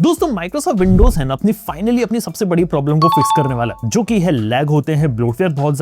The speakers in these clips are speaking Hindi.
दोस्तों माइक्रोसॉफ्ट विंडोज है ना फाइनली अपनी सबसे बड़ी प्रॉब्लम को फिक्स करने वाला है, जो कि है लैग होते हैं, ब्लोटवेयर बहुत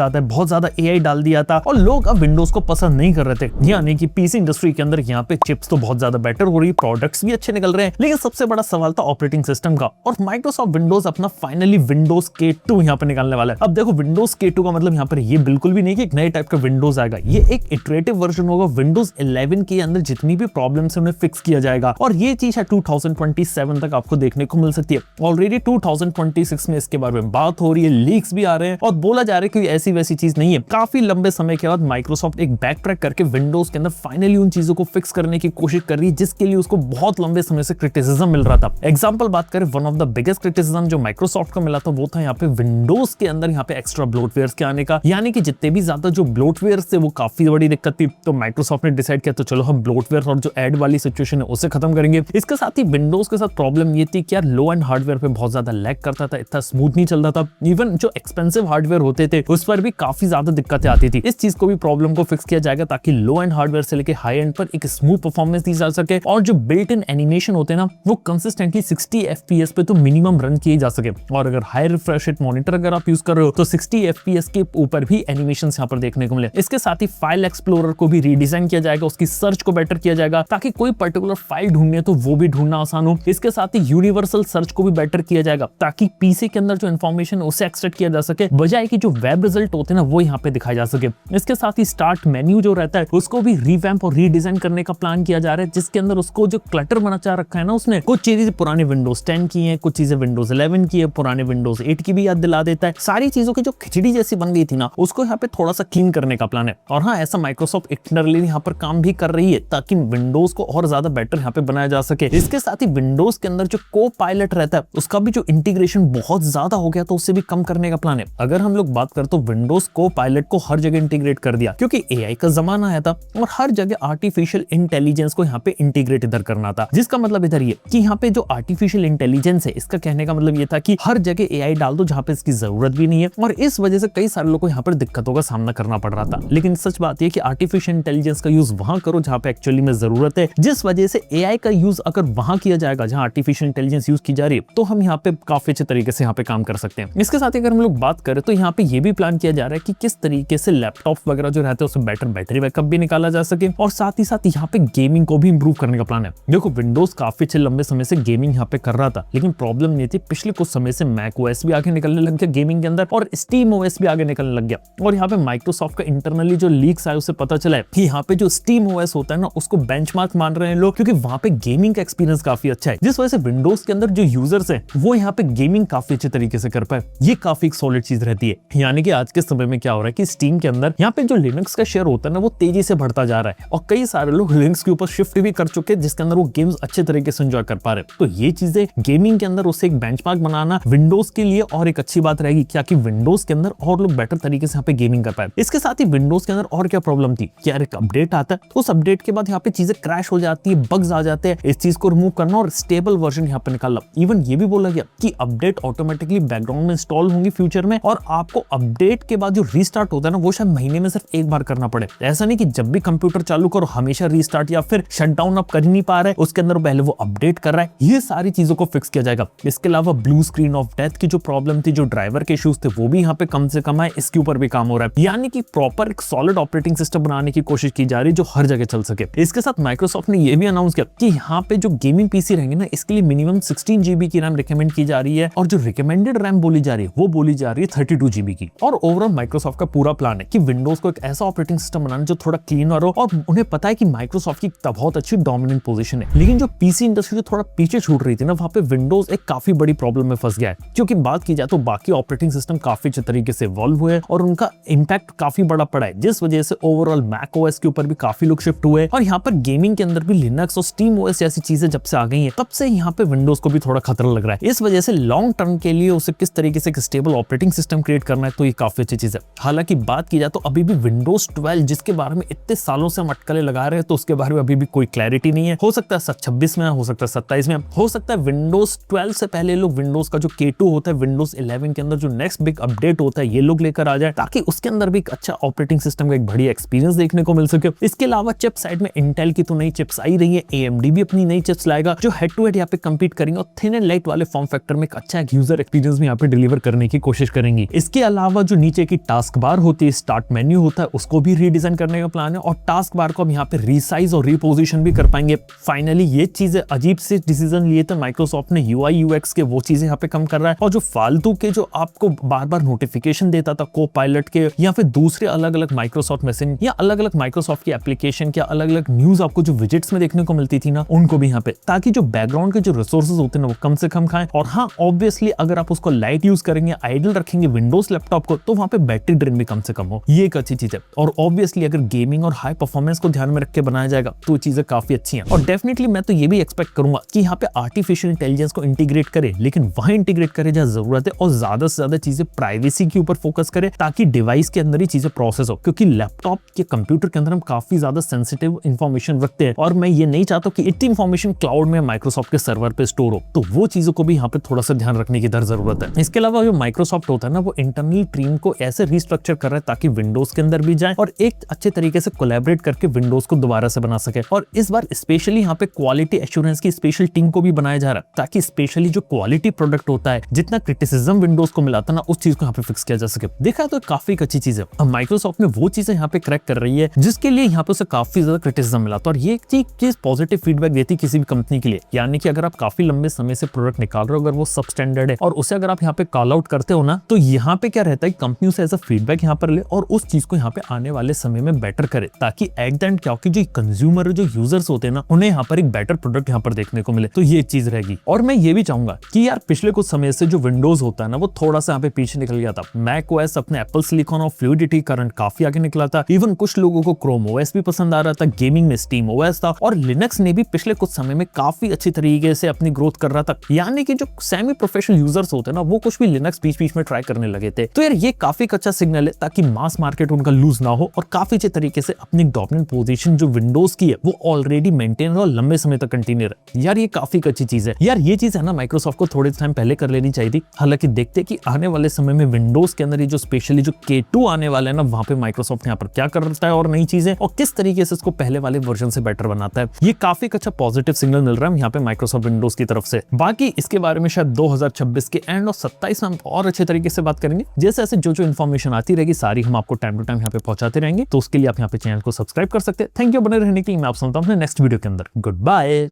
ज्यादा एआई डाल दिया था और लोग अब विंडोज को पसंद नहीं कर रहे थे। यानी कि पीसी इंडस्ट्री के अंदर यहाँ पे चिप्स तो बहुत ज्यादा बेटर हो रही है, प्रोडक्ट्स भी अच्छे निकल रहे हैं, लेकिन सबसे बड़ा सवाल था ऑपरेटिंग सिस्टम का। और माइक्रोसॉफ्ट विंडोज अपना फाइनली विंडोज K2 यहाँ पे निकालने वाला है। अब देखो विंडोज K2 का मतलब यहाँ पर ये बिल्कुल भी नहीं कि एक नए टाइप का विंडोज आएगा, ये एक इटरेटिव वर्जन होगा। विंडोज 11 के अंदर जितनी भी प्रॉब्लम्स है उन्हें फिक्स किया जाएगा और ये चीज है 2027 तक आपको देखने को मिल सकती है। ऑलरेडी 2026 में इसके बारे में बात हो रही है, लीक्स भी आ रहे हैं और बोला जा रहा है कि ऐसी वैसी चीज नहीं है। काफी लंबे समय के बाद माइक्रोसॉफ्ट एक बैक ट्रैक करके विंडोज के अंदर फाइनली उन चीजों को फिक्स करने की कोशिश कर रही है जिसके लिए उसको बहुत लंबे समय से क्रिटिसिज्म मिल रहा था। एग्जांपल बात करें, one of the biggest criticism जो माइक्रोसॉफ्ट को मिला था वो था यहाँ पे विंडोज के अंदर यहाँ पे एक्स्ट्रा ब्लोटवेयर के आने का, यानी कि जितने भी ज्यादा जो ब्लोटवेयर थे वो काफी बड़ी दिक्कत थी। तो माइक्रोसॉफ्ट ने डिसाइड किया तो चलो हम ब्लोटवेयर और जो एड वाली सिचुएशन है उसे खत्म करेंगे। इसके साथ ही विंडोज के साथ प्रॉब्लम ये थी कि यार लो एंड हार्डवेयर पे बहुत ज्यादा लैग करता था, इतना स्मूथ नहीं चलता था। इवन जो एक्सपेंसिव हार्डवेयर होते थे उस पर भी काफी ज्यादा दिक्कतें आती थी। इस चीज को भी प्रॉब्लम को फिक्स किया जाएगा ताकि लो एंड हार्डवेयर से लेके हाई एंड पर एक स्मूथ परफॉर्मेंस दी जा सके और जो बिल्ट इन एनिमेशन होते हैं ना वो कंसिस्टेंटली 60 FPS पे तो मिनिमम रन किए जा सके। और अगर हाई रिफ्रेश रेट मॉनिटर अगर आप यूज कर रहे हो तो 60 FPS के ऊपर भी एनिमेशन यहाँ पर देखने को मिले। इसके साथ ही फाइल एक्सप्लोरर को भी रीडिजाइन किया जाएगा, उसकी सर्च को बेटर किया जाएगा ताकि कोई पर्टिकुलर फाइल ढूंढनी है तो वो भी ढूंढना आसान हो। इसके साथ ही यूनिवर्सल सर्च को भी बेटर किया जाएगा ताकि पीसी के अंदर जो इन्फॉर्मेशन उसे एक्सट्रैक्ट किया जा सके, बजाय कि जो वेब रिजल्ट होते हैं ना वो यहाँ पे दिखाए जा सके। इसके साथ ही स्टार्ट मेन्यू जो रहता है उसको भी रिवैम्प और रीडिजाइन करने का प्लान किया जा रहा है, जिसके अंदर उसको जो क्लटर बना चाह रखा है ना उसने, कुछ चीजें पुराने विंडोज 10 की है, कुछ चीजें विंडोज 11 की है, पुराने विंडोज 8 की भी याद दिला देता है। सारी चीजों की जो खिचड़ी जैसी बन गई थी ना उसको यहाँ पे थोड़ा सा क्लीन करने का प्लान है। और हाँ, ऐसा माइक्रोसॉफ्ट इंटरनली यहाँ पर काम भी कर रही है ताकि विंडोज को और ज्यादा बेटर यहाँ पे बनाया जा सके। इसके साथ ही विंडोज के अंदर जो को पायलट रहता है उसका भी जो इंटीग्रेशन बहुत ज्यादा हो गया तो उससे भी कम करने का प्लान है। अगर हम लोग बात करें तो विंडोज को पायलट को हर जगह इंटीग्रेट कर दिया क्योंकि एआई का जमाना आया था और हर जगह आर्टिफिशियल इंटेलिजेंस को यहाँ पे इंटीग्रेट इधर करना था, जिसका मतलब इधर ये कि यहाँ पे जो आर्टिफिशियल इंटेलिजेंस है इसका कहने का मतलब ये था कि हर जगह एआई डाल दो जहाँ पे इसकी जरूरत भी नहीं है और इस वजह से कई सारे लोगों को यहाँ पर दिक्कतों का सामना करना पड़ रहा था। लेकिन सच बात यह कि आर्टिफिशियल इंटेलिजेंस का यूज वहां करो जहाँ पे एक्चुअली में जरूरत है, जिस वजह से एआई का यूज अगर वहां किया जाएगा जहाँ आर्टिफिशियल इंटेलिजेंस यूज की जा रही है तो हम यहाँ पे काफी अच्छे तरीके से यहाँ पे काम कर सकते हैं। इसके साथ अगर हम लोग बात करें तो यहाँ पे ये भी प्लान किया जा रहा है कि किस तरीके से लैपटॉप वगैरह जो रहते हैं उसमें बेटर बैटरी बैकअप भी निकाला जा सके और साथ ही साथ यहाँ पे गेमिंग को भी इंप्रूव करने का प्लान है। देखो विंडोज काफी अच्छे लंबे समय से गेमिंग यहाँ पे कर रहा था, लेकिन प्रॉब्लम ये थी पिछले कुछ समय से मैक ओएस भी आगे निकलने लग गया गेमिंग के अंदर और स्टीम ओएस भी आगे निकलने लग गया। और यहाँ पे माइक्रोसॉफ्ट का इंटरनली जो लीक्स आए उससे पता चला है कि यहाँ पे जो स्टीम ओएस होता है ना उसको बेंचमार्क मान रहे हैं लोग, क्योंकि वहां पे गेमिंग का एक्सपीरियंस काफी अच्छा है, जिस वजह से विंडोज के अंदर जो यूजर्स है वो यहाँ पे गेमिंग काफी अच्छे तरीके से कर पाए। ये काफी एक सॉलिड चीज रहती है। यानी कि आज के समय में क्या हो रहा है कि स्टीम के अंदर यहाँ पे जो लिनक्स का शेयर होता है ना वो तेजी से बढ़ता जा रहा है और कई सारे लोग लिनक्स के ऊपर शिफ्ट भी कर चुके हैं जिसके अंदर वो गेम्स अच्छे तरीके से एंजॉय कर पा रहे हैं। तो ये चीजें गेमिंग के अंदर उससे एक बेंचमार्क बनाना विंडोज के लिए और एक अच्छी बात रहेगी, क्या कि विंडोज के अंदर और लोग बेटर तरीके से यहाँ पे गेमिंग कर पाए। इसके साथ ही विंडोज के अंदर और क्या प्रॉब्लम थी कि यार एक अपडेट आता है तो उस अपडेट के बाद यहाँ पे चीजें क्रैश हो जाती है, बग्स आ जाते हैं। इस चीज को रिमूव करना और स्टेबल वर्जन यहाँ पे निकालना। इवन ये भी बोला गया कि अपडेट ऑटोमेटिकली बैकग्राउंड में इंस्टॉल होंगी फ्यूचर में और आपको अपडेट के बाद जो रीस्टार्ट होता है ना वो शायद महीने में सिर्फ एक बार करना पड़े। ऐसा नहीं कि जब भी कंप्यूटर चालू करो हमेशा रीस्टार्ट या फिर शटडाउन आप कर ही नहीं पा रहे, उसके अंदर पहले वो अपडेट कर रहा है। ये सारी चीजों को फिक्स किया जाएगा। इसके अलावा ब्लू स्क्रीन ऑफ डेथ की जो प्रॉब्लम थी, जो ड्राइवर के इश्यूज थे वो भी यहाँ पे कम से कम आए, इसके ऊपर भी काम हो रहा है। यानी कि प्रॉपर एक सॉलिड ऑपरेटिंग सिस्टम बनाने की कोशिश की जा रही है जो हर जगह चल सके। इसके साथ माइक्रोसॉफ्ट ने यह भी अनाउंस किया कि यहाँ पे जो गेमिंग पीसी रहेंगे ना इसके लिए मिनिमम 16 GB की रैम रिकमेंड की जा रही है और जो रिकमेंडेड रैम बोली जा रही है वो बोली जा रही है 32 GB की। और ओवरऑल माइक्रोसॉफ्ट का पूरा प्लान है कि विंडोज को एक ऐसा ऑपरेटिंग सिस्टम बनाना जो थोड़ा क्लीनर हो और उन्हें पता है कि माइक्रोसॉफ्ट की बहुत अच्छी डोमिनेंट पोजीशन है, लेकिन जो पीसी इंडस्ट्री जो थोड़ा पीछे छूट रही थी ना वहां पे विंडोज एक काफी बड़ी प्रॉब्लम में फंस गया है। क्योंकि बात की जाए तो बाकी ऑपरेटिंग सिस्टम काफी अच्छे तरीके से इवॉल्व हुए और उनका इंपैक्ट काफी बड़ा पड़ा है, जिस वजह से ओवरऑल मैक ओएस के ऊपर भी काफी लोग शिफ्ट हुए और यहाँ पर गेमिंग के अंदर भी लिनक्स और स्टीम ओएस जैसी चीजें जब से आ गई हैं तब से यहाँ पे विंडोज को भी थोड़ा खतरा लग रहा है। इस वजह से लॉन्ग टर्म के लिए उसे किस तरीके से स्टेबल ऑपरेटिंग सिस्टम क्रिएट करना है तो ये काफी अच्छी चीज है। हालांकि बात की जाए तो अभी भी विंडोज 12 जिसके बारे में इतने सालों से हम अटकलें लगा रहे हैं तो उसके बारे में अभी भी कोई क्लैरिटी नहीं है। हो सकता है 26 में, हो सकता है 27 में, हो सकता है विंडोज 12 से पहले लोग विंडोज का जो K2 होता है विंडोज 11 के अंदर जो नेक्स्ट बिग अपडेट होता है ये लोग लेकर आ जाए ताकि उसके अंदर भी एक अच्छा ऑपरेटिंग सिस्टम का एक बढ़िया एक्सपीरियंस देखने को मिल सके। इसके अलावा चिप साइड में इंटेल की तो नई चिप्स आई रही है, AMD भी अपनी नई चिप्स लाएगा जो हेड टू हेड यहाँ पे compete करेंगे और थिन एंड लाइट वाले फॉर्म फैक्टर में एक अच्छा यूजर एक्सपीरियंस भी यहाँ पे डिलीवर करने की कोशिश करेंगी। इसके अलावा जो नीचे की टास्क बार होती है, स्टार्ट मेन्यू होता है, उसको भी रीडिजाइन करने का प्लान है और टास्क बार को हम यहाँ पे रीसाइज और रीपोजिशन भी कर पाएंगे। फाइनली ये चीजें अजीब से डिसीजन लिए थे माइक्रोसॉफ्ट ने यूआई यूएक्स के, वो चीजें यहाँ पे कम कर रहा है और जो फालतू के जो आपको बार बार नोटिफिकेशन देता था को पायलट के या फिर दूसरे अलग अलग माइक्रोसॉफ्ट मैसेज या अलग अलग माइक्रोसॉफ्ट की एप्लीकेशन के अलग अलग न्यूज आपको जो विजिट्स में देखने को मिलती थी ना, उनको भी यहाँ पे, ताकि जो बैकग्राउंड के जो रिसोर्सेज होते हैं ना वो कम से कम खाएं। और हाँ, ऑब्वियसली अगर आप उसको लाइट यूज करेंगे, आइडल रखेंगे विंडोज लैपटॉप को, तो वहां पे बैटरी ड्रेन भी कम से कम हो, ये एक अच्छी चीज है। और ऑब्वियसली अगर गेमिंग और हाई परफॉर्मेंस को ध्यान में रख के बनाया जाएगा तो चीजें काफी अच्छी हैं। और डेफिनेटली मैं तो ये भी एक्सपेक्ट करूंगा कि यहाँ पे आर्टिफिशियल इंटेलिजेंस को इंटीग्रेट करे, लेकिन वहां इंटीग्रेट करे जहां जरूरत है और ज्यादा से ज्यादा चीजें प्राइवेसी के ऊपर फोकस करे, ताकि डिवाइस के अंदर ही चीजें प्रोसेस हो। क्योंकि लैपटॉप के कंप्यूटर के अंदर हम काफी ज्यादा सेंसिटिव इंफॉर्मेशन रखते हैं और मैं ये नहीं चाहता कि इतनी इंफॉर्मेशन क्लाउड में माइक्रोसॉफ्ट के सर्वर पे स्टोर हो, तो वो चीजों को भी यहाँ पे थोड़ा सा ध्यान रखने की जरूरत है। इसके अलावा जो माइक्रोसॉफ्ट होता है ना, वो इंटरनल टीम को ऐसे रिस्ट्रक्चर कर रहा है ताकि विंडोज के अंदर भी जाए और एक अच्छे तरीके से कोलैबोरेट करके विंडोज को दोबारा से बना सके। और इस बार स्पेशली यहाँ पे क्वालिटी एश्योरेंस की स्पेशल टीम को भी बनाया जा रहा है, ताकि स्पेशली जो क्वालिटी प्रोडक्ट होता है, जितना क्रिटिसिज्म विंडोज को मिला था ना, उस चीज को यहाँ पे फिक्स किया जा सके। देखा तो काफी एक अच्छी चीज है। अब माइक्रोसॉफ्ट ने वो चीजें यहाँ पे क्रैक कर रही है जिसके लिए यहाँ पे उसे काफी ज्यादा क्रिटिसिज्म मिला था और ये चीज पॉजिटिव फीडबैक देती किसी भी कंपनी के लिए। यानी कि अगर आप काफी लंबे समय से प्रोडक्ट निकाल रहे हो, अगर वो सब स्टैंडर्ड है और उसे अगर आप यहाँ पे कॉल आउट करते हो ना, तो यहाँ पे क्या रहता है, कंपनी से ऐसा फीडबैक यहाँ पर ले और उस चीज को यहाँ पे आने वाले समय में बेटर करे, ताकि एट द एंड क्या हो कि जो कंज्यूमर, जो यूजर्स होते हैं ना, उन्हें यहाँ पर एक बेटर प्रोडक्ट यहाँ पर देखने को मिले। तो ये चीज रहेगी। और मैं ये भी चाहूंगा कि यार पिछले कुछ समय से जो विंडोज होता है ना, वो थोड़ा सा यहाँ पे पीछे निकल गया था। मैक ओएस अपने एप्पल सिलिकॉन और फ्लूइडिटी कारण काफी आगे निकला था। इवन कुछ लोगों को क्रोम ओएस भी पसंद आ रहा था, गेमिंग में स्टीम ओएस था और लिनक्स ने भी पिछले कुछ समय में काफी अच्छी तरीके से अपनी ग्रोथ कर रहा था। यानी कि जो सेमी प्रोफेशनल यूजर्स होते हैं ना, वो कुछ भी लिनक्स बीच में ट्राई करने लगे थे। तो यार ये काफी अच्छा सिग्नल है, ताकि मास मार्केट उनका लूज ना हो और काफी अच्छे तरीके से अपनी डोमिनेंट पोजीशन जो विंडोज की है वो ऑलरेडी मेंटेन और लंबे समय तक कंटिन्यू रहे। यार ये काफी अच्छी चीज है। यार ये चीज है ना, माइक्रोसॉफ्ट को थोड़े टाइम पहले कर लेनी चाहिए थी। हालांकि देखते कि आने वाले समय में विंडोज के अंदर ये जो स्पेशली जो K2 आने वाला है ना, वहां पे माइक्रोसॉफ्ट यहाँ पर क्या करता है और नई चीजें और किस तरीके से इसको पहले वाले वर्जन से बेटर बनाता है, ये काफी अच्छा पॉजिटिव सिग्नल मिल रहा है यहाँ पे माइक्रोसॉफ्ट विंडोज की तरफ से। बाकी इसके बारे में शायद 2026 के एंड और 27 में हम और अच्छे तरीके से बात करेंगे। जैसे ऐसे जो इन्फॉर्मेशन आती रहेगी सारी हम आपको टाइम टू टाइम यहाँ पे पहुंचाते रहेंगे। तो उसके लिए आप यहाँ पे चैनल को सब्सक्राइब कर सकते हैं। थैंक यू बने रहने के लिए। मैं आप सुनता हूँ नेक्स्ट वीडियो के अंदर। Good bye.